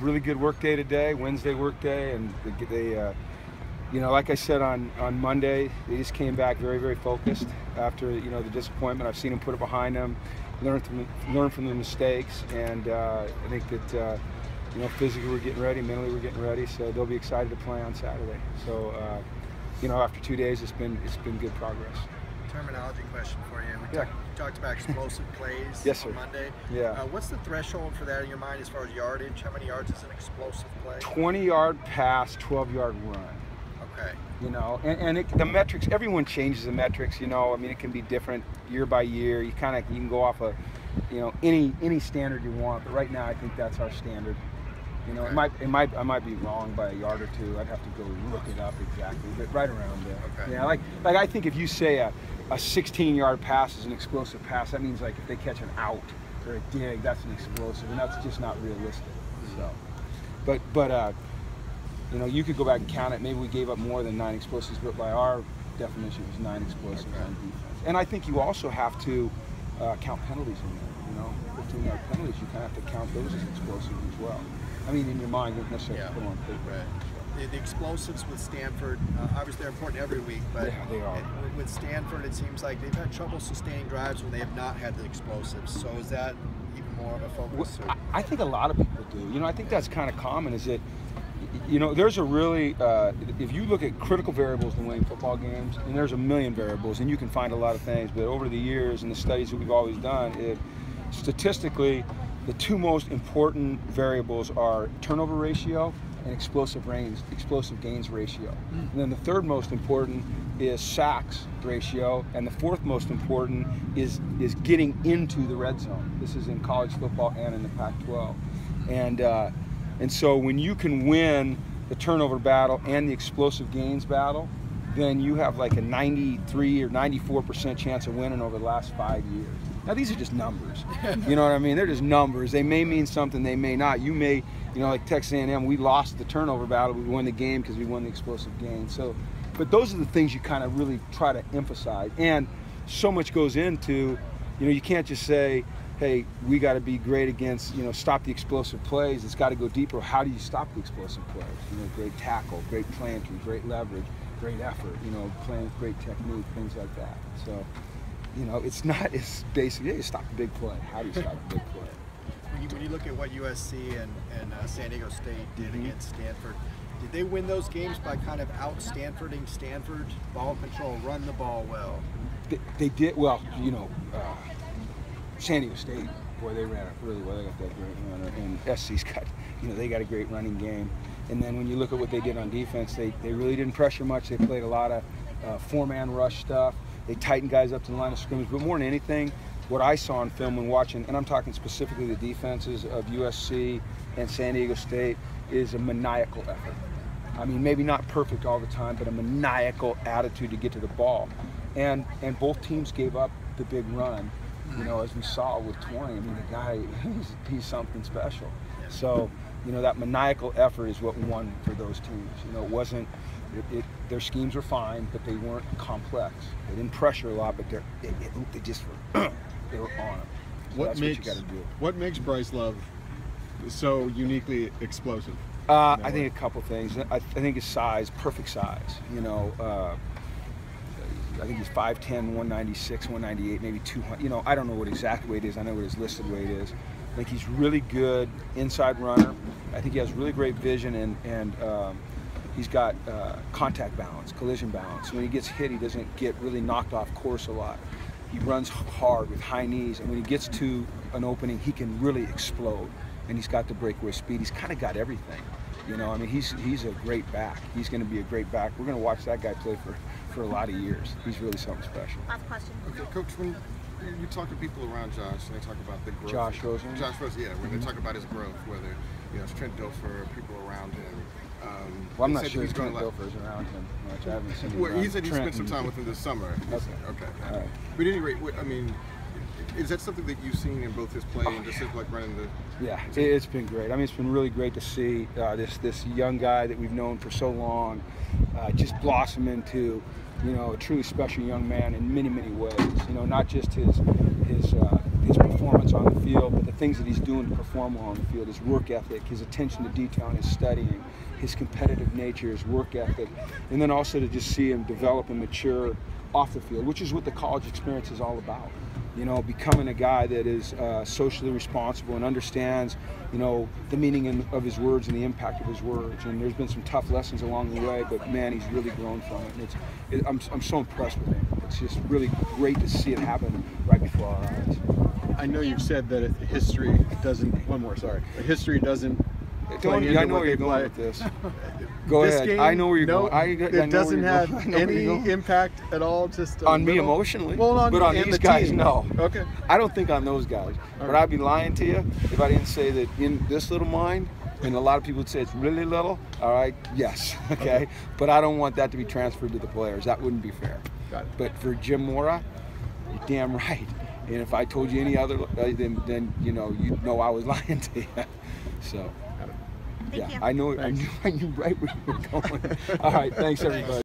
Really good work day today, Wednesday work day, and you know, like I said on Monday, they just came back very, very focused after, you know, the disappointment. I've seen them put it behind them, learn from the mistakes, and I think that you know, physically we're getting ready, mentally we're getting ready, so they'll be excited to play on Saturday. So you know, after 2 days, it's been good progress. Terminology question for you. We talked about explosive plays yes, on Monday. Yeah. What's the threshold for that in your mind as far as yardage? How many yards is an explosive play? 20-yard pass, 12-yard run. Okay. You know, and the metrics, everyone changes the metrics, you know. I mean, it can be different year by year. You can go off of, you know, any standard you want, but right now I think that's our standard. You know, okay. I might be wrong by a yard or two. I'd have to go look it up exactly, but right around there. Okay. Yeah, like I think if you say a 16-yard pass is an explosive pass, that means like if they catch an out or a dig, that's an explosive, and that's just not realistic. So, but you know, you could go back and count it. Maybe we gave up more than 9 explosives, but by our definition, it was 9 explosives on defense. And I think you also have to count penalties in there. You know, 15-yard penalties, you kind of have to count those as explosives as well. I mean, in your mind, you don't necessarily put them on paper. Right. The explosives with Stanford, obviously they're important every week, but yeah, they are. With Stanford, it seems like they've had trouble sustaining drives when they have not had the explosives. So is that even more of a focus? Well, I think a lot of people do. You know, I think that's kind of common, is that, you know, there's a really, if you look at critical variables in winning football games, and there's a million variables, and you can find a lot of things, but over the years and the studies that we've always done, statistically, the 2 most important variables are turnover ratio and explosive gains ratio. And then the 3rd most important is sacks ratio, and the 4th most important is getting into the red zone. This is in college football and in the Pac-12. And so when you can win the turnover battle and the explosive gains battle, then you have like a 93 or 94% chance of winning over the last 5 years. Now, these are just numbers. You know what I mean? They're just numbers. They may mean something, they may not. You may, you know, like Texas A&M, we lost the turnover battle, we won the game because we won the explosive gain. So, but those are the things you kind of really try to emphasize. And so much goes into, you know, you can't just say, hey, we got to be great against, you know, stop the explosive plays. It's got to go deeper. How do you stop the explosive plays? You know, great tackle, great plantry, great leverage, great effort, you know, playing with great technique, things like that. So, you know, it's basically, you stop the big play. How do you stop the big play? When you look at what USC and San Diego State did against Stanford, did they win those games by kind of out-Stanfording Stanford, ball control, run the ball well? They did, well, you know, San Diego State, boy, they ran it really well. They got that great runner, and SC's got, you know, they got a great running game. And then when you look at what they did on defense, they really didn't pressure much. They played a lot of 4-man rush stuff. They tightened guys up to the line of scrimmage. But more than anything, what I saw on film when watching, and I'm talking specifically the defenses of USC and San Diego State, is a maniacal effort. I mean, maybe not perfect all the time, but a maniacal attitude to get to the ball. And both teams gave up the big run, you know, as we saw with 20. I mean, the guy, he's something special. So, you know, that maniacal effort is what won for those teams. You know, it wasn't, their schemes were fine, but they weren't complex. They didn't pressure a lot, but they just were, they were on it. So that's what you got to do. What makes Bryce Love so uniquely explosive? I think a couple things. I think his size, perfect size. You know, I think he's 5'10", 196, 198, maybe 200. You know, I don't know what exact weight is. I know what his listed weight is. I think he's really good inside runner. I think he has really great vision, and he's got contact balance, collision balance. When he gets hit, he doesn't get really knocked off course a lot. He runs hard with high knees, and when he gets to an opening, he can really explode. And he's got the breakaway speed. He's kind of got everything. You know, I mean, he's a great back. He's going to be a great back. We're going to watch that guy play for a lot of years. He's really something special. Last question. Okay, Coach, when you talk to people around Josh, and they talk about the growth. Josh Rosen? Josh Rosen, yeah. When they talk about his growth, whether, you know, it's Trent Dilfer, people around him. Well, I'm not sure Trent Dilfer's around him much. I haven't seen him. Well, he said he Trent spent some time with him this summer. Okay. All right. But anyway, I mean, is that something that you've seen in both his play and just like running the? Yeah, it's been great. I mean, it's been really great to see this young guy that we've known for so long just blossom into, you know, a truly special young man in many, many ways. You know, not just his performance performance on the field, but the things that he's doing to perform well on the field, his work ethic, his attention to detail and his studying, his competitive nature, his work ethic, and then also to just see him develop and mature off the field, which is what the college experience is all about. You know, becoming a guy that is socially responsible and understands, you know, the meaning of his words and the impact of his words. And there's been some tough lessons along the way, but man, he's really grown from it. And I'm so impressed with him. It's just really great to see it happen right before our eyes. I know you've said that history doesn't. One more, sorry. History doesn't. I know where you're going with this. Go this ahead. Game, I know where you're going. It doesn't have any impact at all. Just on me emotionally, well, but on these guys, team. no. Okay. I don't think on those guys. But right. I'd be lying to you if I didn't say that in this little mind. And a lot of people would say it's really little. All right, yes, okay. But I don't want that to be transferred to the players. That wouldn't be fair. Got it. But for Jim Mora, you're damn right. And if I told you any other, then you'd know I was lying to you. So, Thank you. I knew right where you were going. All right, thanks everybody.